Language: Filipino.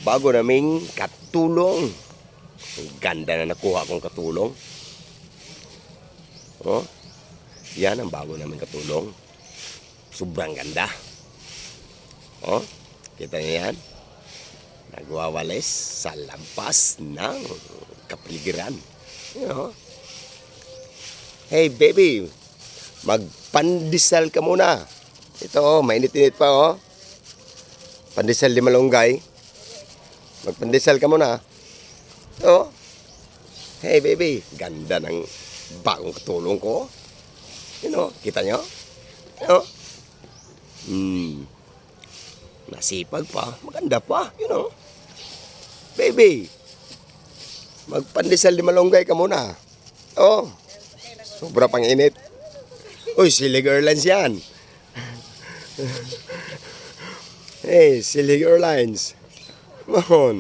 bago naming katulong. Ang ganda na nakuha kong katulong. Oh, yan ang bago naming katulong. Sobrang ganda. Oh, kita niyo yan? Nagwawalis sa lampas ng kapaligiran. You know? Hey baby, magpandesal ka muna. Ito oh, mainit-init pa oh. Pandesal di malunggay. Magpandesal ka muna. Oh. Hey baby, ganda ng bagong katulong ko. You know, kita nyo? You know? Nasipag pa, maganda pa, you know. Baby, magpandesal di malunggay ka muna. Oh, sobra pang init. Uy, Silig Airlines yan. Hey, Silig Airlines. Come on.